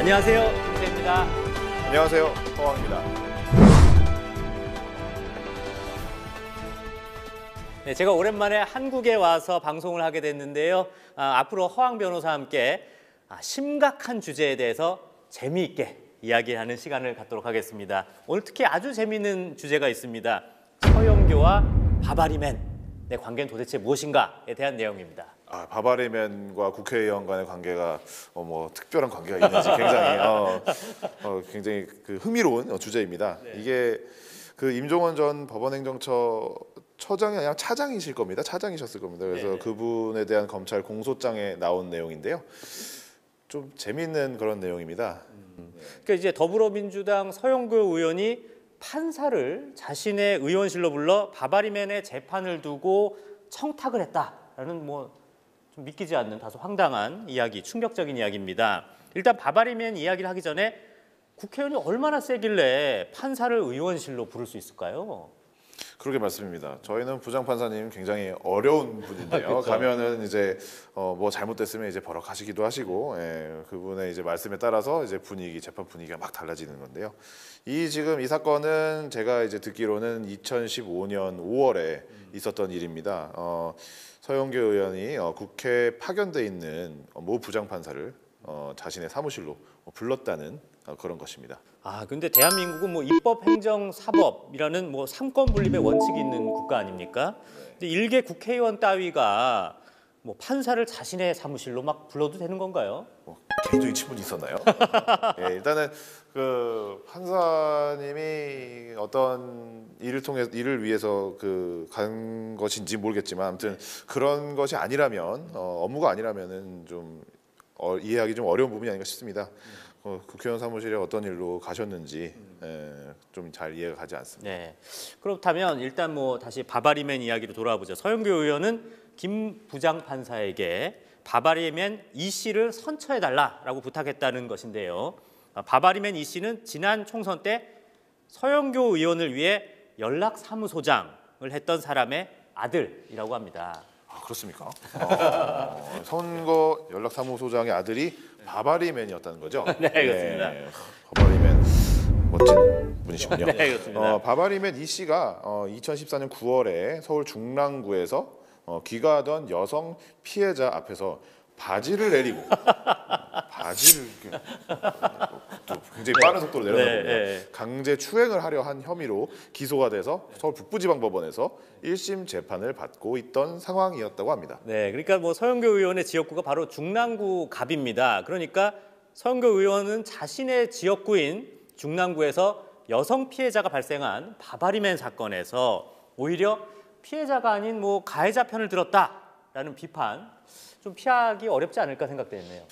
안녕하세요, 김세입니다. 안녕하세요, 허왕입니다. 네, 제가 오랜만에 한국에 와서 방송을 하게 됐는데요. 앞으로 허왕 변호사와 함께 심각한 주제에 대해서 재미있게 이야기하는 시간을 갖도록 하겠습니다. 오늘 특히 아주 재미있는 주제가 있습니다. 서영교와 바바리맨의 관계는 도대체 무엇인가에 대한 내용입니다. 바바리맨과 국회의원 간의 관계가 뭐 특별한 관계가 있는지 굉장히 그 흥미로운 주제입니다. 네. 이게 그 임종원 전 법원행정처장이 아니라 차장이실 겁니다. 차장이셨을 겁니다. 그래서 네네. 그분에 대한 검찰 공소장에 나온 내용인데요. 좀 재미있는 그런 내용입니다. 그러니까 이제 더불어민주당 서영교 의원이 판사를 자신의 의원실로 불러 바바리맨의 재판을 두고 청탁을 했다라는 좀 믿기지 않는 다소 황당한 이야기, 충격적인 이야기입니다. 일단 바바리맨 이야기를 하기 전에 국회의원이 얼마나 세길래 판사를 의원실로 부를 수 있을까요? 그러게 말씀입니다. 저희는 부장판사님 굉장히 어려운 분인데요. 가면은 이제 뭐 잘못됐으면 이제 버럭하시기도 하시고, 그분의 이제 말씀에 따라서 이제 재판 분위기가 막 달라지는 건데요. 지금 이 사건은 제가 이제 듣기로는 2015년 5월에 있었던 일입니다. 서영교 의원이 국회에 파견돼 있는 모 부장판사를 자신의 사무실로 불렀다는 그런 것입니다. 근데 대한민국은 입법, 행정, 사법이라는 삼권 분립의 원칙이 있는 국가 아닙니까? 근데 일개 국회의원 따위가 판사를 자신의 사무실로 막 불러도 되는 건가요? 개인적인 친분이 있었나요? 일단은 그 판사님이 어떤 일을 위해서 간 것인지 모르겠지만 아무튼 그런 것이 아니라면 업무가 아니라면은 좀 이해하기 좀 어려운 부분이 아닌가 싶습니다. 국회의원 사무실에 어떤 일로 가셨는지 좀 잘 이해가 가지 않습니다. 네. 그렇다면 일단 다시 바바리맨 이야기로 돌아보죠. 서영교 의원은 김 부장판사에게 바바리맨 이 씨를 선처해달라고 부탁했다는 것인데요. 바바리맨 이 씨는 지난 총선 때 서영교 의원을 위해 연락사무소장을 했던 사람의 아들이라고 합니다. 그렇습니까? 선거 연락사무소장의 아들이 바바리맨이었다는 거죠? 네, 그렇습니다. 바바리맨 멋진 분이시군요. 네, 그렇습니다. 바바리맨 이 씨가 2014년 9월에 서울 중랑구에서 귀가하던 여성 피해자 앞에서 바지를 내리고 바지를 굉장히 빠른 속도로 내려가는군요. 강제 추행을 하려 한 혐의로 기소가 돼서 서울 북부지방법원에서 1심 재판을 받고 있던 상황이었다고 합니다. 네, 그러니까 서영교 의원의 지역구가 바로 중랑구 갑입니다. 그러니까 서영교 의원은 자신의 지역구인 중랑구에서 여성 피해자가 발생한 바바리맨 사건에서 오히려 피해자가 아닌 가해자 편을 들었다라는 비판 좀 피하기 어렵지 않을까 생각되네요.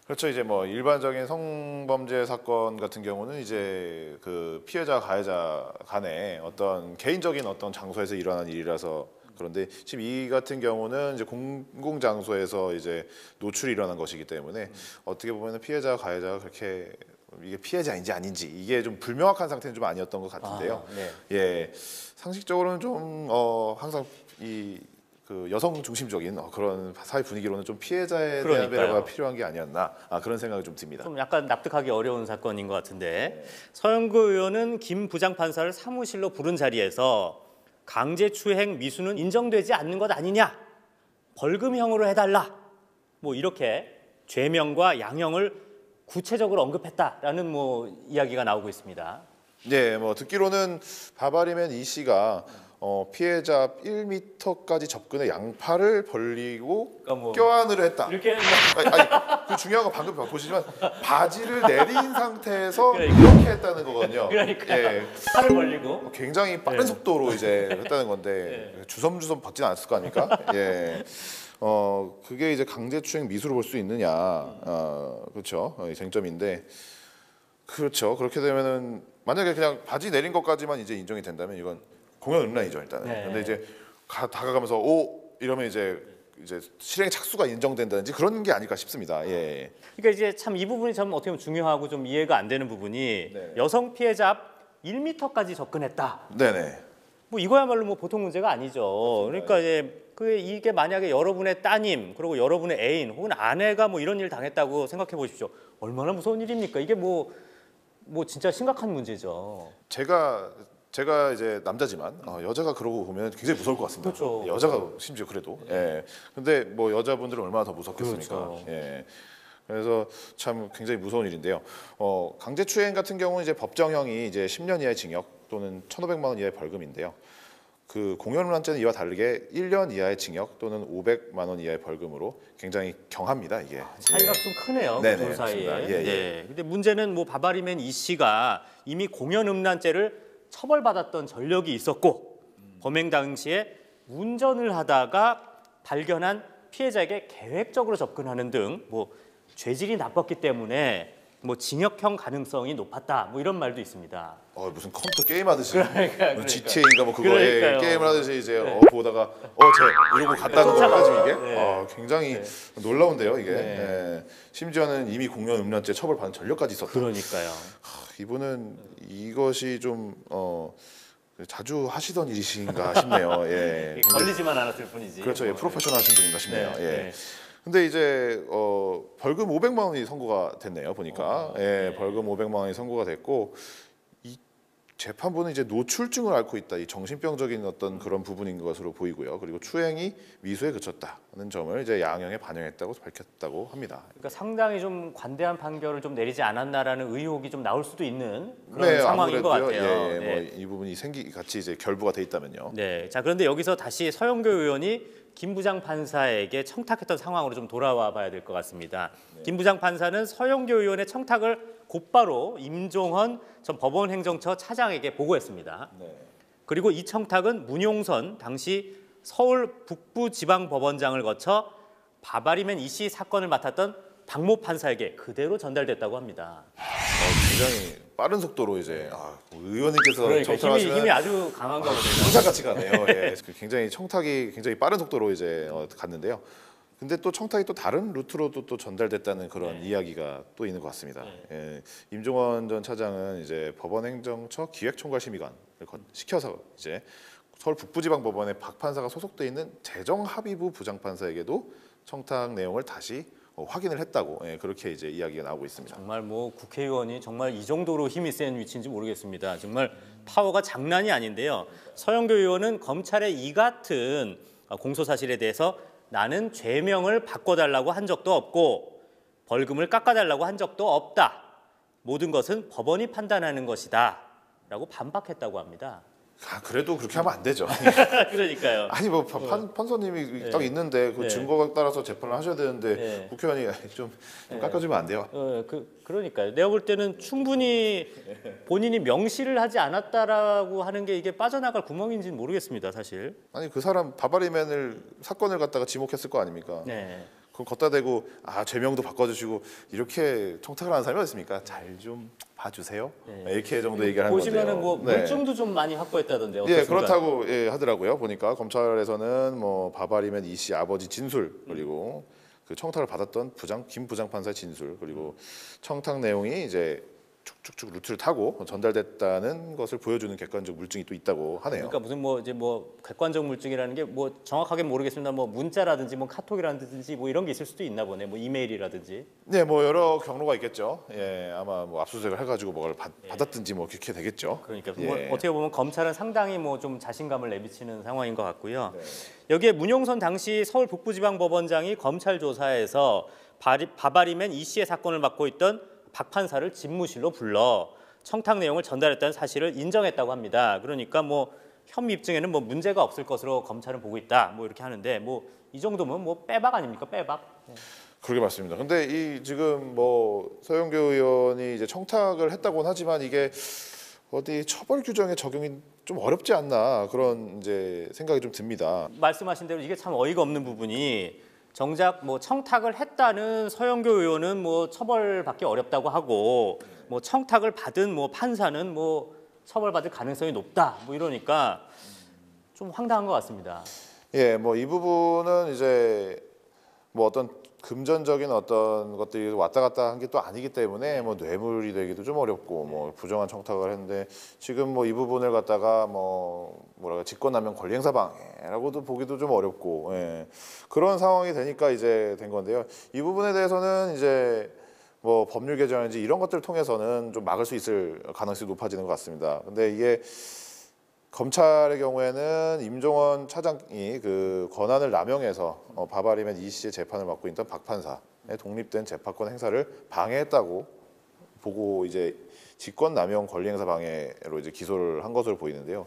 그렇죠. 이제 일반적인 성범죄 사건 같은 경우는 이제 그 피해자 가해자 간에 어떤 개인적인 어떤 장소에서 일어난 일이라서 그런데 지금 이 같은 경우는 이제 공공 장소에서 이제 노출이 일어난 것이기 때문에 어떻게 보면 피해자 가해자가 그렇게 이게 피해자인지 아닌지 이게 좀 불명확한 상태는 좀 아니었던 것 같은데요. 네. 상식적으로는 좀 항상 그 여성 중심적인 그런 사회 분위기로는 좀 피해자에 대한 배려가 필요한 게 아니었나 그런 생각이 좀 듭니다. 좀 약간 납득하기 어려운 사건인 것 같은데 서영교 의원은 김 부장판사를 사무실로 부른 자리에서 강제추행 미수는 인정되지 않는 것 아니냐, 벌금형으로 해달라, 이렇게 죄명과 양형을 구체적으로 언급했다라는 이야기가 나오고 있습니다. 네, 듣기로는 바바리맨 이 씨가 피해자 1m까지 접근해 양팔을 벌리고 껴안으려 했다. 이렇게 그 중요한 건 방금 보시지만 바지를 내린 상태에서 이렇게 했다는 거거든요. 그러니까 팔을 벌리고 굉장히 빠른 속도로 이제 했다는 건데 주섬주섬 받지는 않았을 거 아닙니까? 그게 이제 강제추행 미수로 볼 수 있느냐, 그렇죠. 쟁점인데, 그렇죠. 그렇게 되면은 만약에 그냥 바지 내린 것까지만 이제 인정이 된다면 이건 공연음란이죠 일단은. 근데 이제 다가가면서 이러면 이제 실행 착수가 인정된다든지 그런 게 아닐까 싶습니다. 그러니까 이제 참 이 부분이 참 어떻게 보면 중요하고 좀 이해가 안 되는 부분이 여성 피해자 앞 1m까지 접근했다. 네네. 이거야말로 보통 문제가 아니죠. 그러니까 이게 만약에 여러분의 따님 그리고 여러분의 애인 혹은 아내가 이런 일을 당했다고 생각해 보십시오. 얼마나 무서운 일입니까? 이게 뭐 진짜 심각한 문제죠. 제가 이제 남자지만 여자가 그러고 보면 굉장히 무서울 것 같습니다. 그렇죠. 여자가 심지어 그래도. 예. 근데 뭐 여자분들은 얼마나 더 무섭겠습니까? 그렇죠. 예. 그래서 참 굉장히 무서운 일인데요. 강제추행 같은 경우는 이제 법정형이 이제 10년 이하의 징역 또는 1,500만 원 이하의 벌금인데요. 그 공연음란죄는 이와 다르게 1년 이하의 징역 또는 500만 원 이하의 벌금으로 굉장히 경합니다. 이게 차이가 좀 크네요. 네네, 그둘 사이에. 맞습니다. 예, 네. 근데 문제는 뭐 바바리맨 이 씨가 이미 공연음란죄를 처벌받았던 전력이 있었고 범행 당시에 운전을 하다가 발견한 피해자에게 계획적으로 접근하는 등 뭐 죄질이 나빴기 때문에 뭐 징역형 가능성이 높았다. 뭐 이런 말도 있습니다. 무슨 컴퓨터 게임 하듯이 그러니까. GTA인가 뭐 그거에 그러니까요. 게임을 하듯이 이제 네. 보다가 쟤 이러고 갔다는 쫓아가죠. 거까지 이게 네. 굉장히 놀라운데요 이게. 네. 예. 심지어는 이미 공연 음란죄 처벌받은 전력까지 있었다. 그러니까요. 이분은 이것이 좀 자주 하시던 일이신가 싶네요. 예. 걸리지만 않았을 뿐이지. 그렇죠. 예, 프로페셔널하신 분인가 싶네요. 네, 예. 네. 근데 이제 벌금 500만 원이 선고가 됐네요. 보니까 네. 벌금 500만 원이 선고가 됐고 이 재판부는 이제 노출증을 앓고 있다. 이 정신병적인 어떤 그런 부분인 것으로 보이고요. 그리고 추행이 미수에 그쳤다는 점을 이제 양형에 반영했다고 밝혔다고 합니다. 그러니까 상당히 좀 관대한 판결을 좀 내리지 않았나라는 의혹이 좀 나올 수도 있는 그런 상황인 것 아무래도요. 같아요. 예, 네. 뭐이 부분이 같이 이제 결부가 돼 있다면요. 네. 자, 그런데 여기서 다시 서영교 의원이 김 부장 판사에게 청탁했던 상황으로 좀 돌아와 봐야 될 것 같습니다. 김 부장 판사는 서영교 의원의 청탁을 곧바로 임종헌 전 법원행정처 차장에게 보고했습니다. 그리고 이 청탁은 문용선 당시 서울 북부지방법원장을 거쳐 바바리맨 이 씨 사건을 맡았던 박모 판사에게 그대로 전달됐다고 합니다. 굉장히 빠른 속도로 이제 의원님께서 그러니까 청탁하시면 힘이 아주 강한가 보네요. 항상같이 가네요. 예. 굉장히 청탁이 굉장히 빠른 속도로 이제 갔는데요. 근데 또 청탁이 또 다른 루트로도 또 전달됐다는 그런 이야기가 또 있는 것 같습니다. 예. 임종원 전 차장은 이제 법원행정처 기획총괄심의관을 시켜서 이제 서울 북부지방법원에 박 판사가 소속돼 있는 재정합의부 부장판사에게도 청탁 내용을 다시 확인을 했다고 그렇게 이제 이야기가 나오고 있습니다. 정말 뭐 국회의원이 정말 이 정도로 힘이 센 위치인지 모르겠습니다. 정말 파워가 장난이 아닌데요. 서영교 의원은 검찰의 이 같은 공소 사실에 대해서 나는 죄명을 바꿔달라고 한 적도 없고 벌금을 깎아달라고 한 적도 없다. 모든 것은 법원이 판단하는 것이다. 라고 반박했다고 합니다. 그래도 그렇게 하면 안 되죠. 그러니까요. 아니 뭐 판사님이 딱 있는데 그 증거에 따라서 재판을 하셔야 되는데 국회의원이 좀 깎아주면 안 돼요. 그러니까요. 내가 볼 때는 충분히 본인이 명시를 하지 않았다라고 하는 게 이게 빠져나갈 구멍인지는 모르겠습니다, 사실. 아니 그 사람 바바리맨을 사건을 갖다가 지목했을 거 아닙니까? 네. 그럼 걷다 대고 죄명도 바꿔주시고 이렇게 청탁을 하는 사람이 어딨습니까? 잘 좀 봐주세요. 이렇게 정도 얘기를 하는 건데요. 보시면은 뭐 물증도 좀 많이 확보했다던데 어떻습니까? 예, 그렇다고 하더라고요. 보니까 검찰에서는 뭐 바바리맨 이 씨 아버지 진술 그리고 그 청탁을 받았던 김 부장 판사의 진술 그리고 청탁 내용이 이제 쭉쭉쭉 루트를 타고 전달됐다는 것을 보여주는 객관적 물증이 또 있다고 하네요. 그러니까 무슨 뭐 이제 뭐 객관적 물증이라는 게 뭐 정확하게 모르겠습니다. 뭐 문자라든지 뭐 카톡이라든지 뭐 이런 게 있을 수도 있나 보네. 뭐 이메일이라든지. 네, 뭐 여러 경로가 있겠죠. 예, 아마 뭐 압수수색을 해가지고 뭐를 받았든지 뭐 그렇게 되겠죠. 그러니까 예. 뭐 어떻게 보면 검찰은 상당히 뭐 좀 자신감을 내비치는 상황인 것 같고요. 여기에 문용선 당시 서울 북부지방법원장이 검찰 조사에서 바바리맨 이 씨의 사건을 맡고 있던 박 판사를 집무실로 불러 청탁 내용을 전달했다는 사실을 인정했다고 합니다. 그러니까 뭐 혐의 입증에는 뭐 문제가 없을 것으로 검찰은 보고 있다. 뭐 이렇게 하는데 뭐 이 정도면 뭐 빼박 아닙니까? 빼박. 그러게 맞습니다. 근데 이 지금 뭐 서영교 의원이 이제 청탁을 했다고는 하지만 이게 어디 처벌 규정에 적용이 좀 어렵지 않나 그런 이제 생각이 좀 듭니다. 말씀하신 대로 이게 참 어이가 없는 부분이 정작 뭐 청탁을 했다는 서영교 의원은 뭐 처벌받기 어렵다고 하고 뭐 청탁을 받은 뭐 판사는 뭐 처벌받을 가능성이 높다 뭐 이러니까 좀 황당한 것 같습니다. 예, 뭐 이 부분은 이제 뭐 어떤 금전적인 어떤 것들이 왔다 갔다 한 게 또 아니기 때문에 뭐 뇌물이 되기도 좀 어렵고 뭐 부정한 청탁을 했는데 지금 뭐 이 부분을 갖다가 뭐랄까 직권남용 권리행사 방해라고도 보기도 좀 어렵고 그런 상황이 되니까 이제 된 건데요. 이 부분에 대해서는 이제 뭐 법률 개정인지 이런 것들을 통해서는 좀 막을 수 있을 가능성이 높아지는 것 같습니다. 근데 이게 검찰의 경우에는 임종원 차장이 그 권한을 남용해서 바바리맨 이 씨의 재판을 맡고 있던 박 판사의 독립된 재판권 행사를 방해했다고 보고 이제 직권남용 권리행사 방해로 이제 기소를 한 것으로 보이는데요.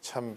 참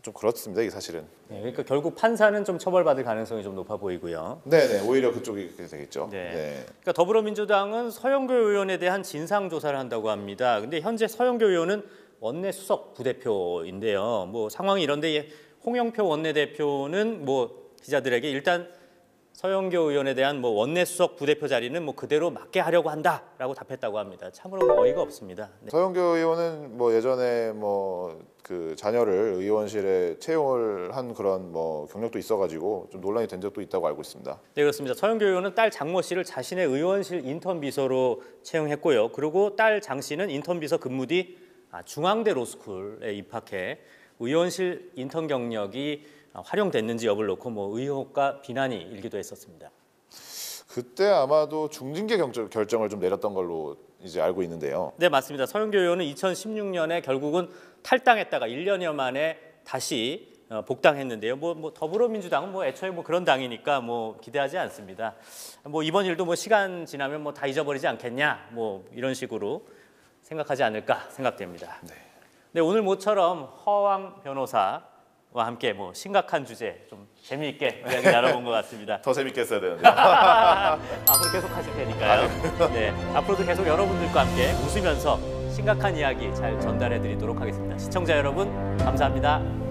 좀 그렇습니다. 이게 사실은. 네, 그러니까 결국 판사는 좀 처벌받을 가능성이 좀 높아 보이고요. 네네, 오히려 그쪽이 그렇게 되겠죠. 네. 네. 그러니까 더불어민주당은 서영교 의원에 대한 진상 조사를 한다고 합니다. 근데 현재 서영교 의원은 원내 수석 부대표인데요. 뭐 상황이 이런데 홍영표 원내대표는 뭐 기자들에게 일단 서영교 의원에 대한 뭐 원내 수석 부대표 자리는 뭐 그대로 맡게 하려고 한다라고 답했다고 합니다. 참으로 뭐 어이가 없습니다. 네. 서영교 의원은 뭐 예전에 뭐 그 자녀를 의원실에 채용을 한 그런 뭐 경력도 있어가지고 좀 논란이 된 적도 있다고 알고 있습니다. 네, 그렇습니다. 서영교 의원은 딸 장모 씨를 자신의 의원실 인턴 비서로 채용했고요. 그리고 딸 장 씨는 인턴 비서 근무 뒤 중앙대 로스쿨에 입학해 의원실 인턴 경력이 활용됐는지 여부를 놓고 뭐 의혹과 비난이 일기도 했었습니다. 그때 아마도 중징계 결정을 좀 내렸던 걸로 이제 알고 있는데요. 네, 맞습니다. 서영교 의원은 2016년에 결국은 탈당했다가 1년여 만에 다시 복당했는데요. 뭐 더불어민주당은 뭐 애초에 뭐 그런 당이니까 뭐 기대하지 않습니다. 뭐 이번 일도 뭐 시간 지나면 뭐 다 잊어버리지 않겠냐, 뭐 이런 식으로 생각하지 않을까 생각됩니다. 네, 오늘 모처럼 허왕 변호사와 함께 뭐 심각한 주제 좀 재미있게 이야기 나눠본 것 같습니다. 더 재밌게 했어야 되는데. 앞으로 계속 하실 테니까요. 네, 앞으로도 계속 여러분들과 함께 웃으면서 심각한 이야기 잘 전달해 드리도록 하겠습니다. 시청자 여러분, 감사합니다.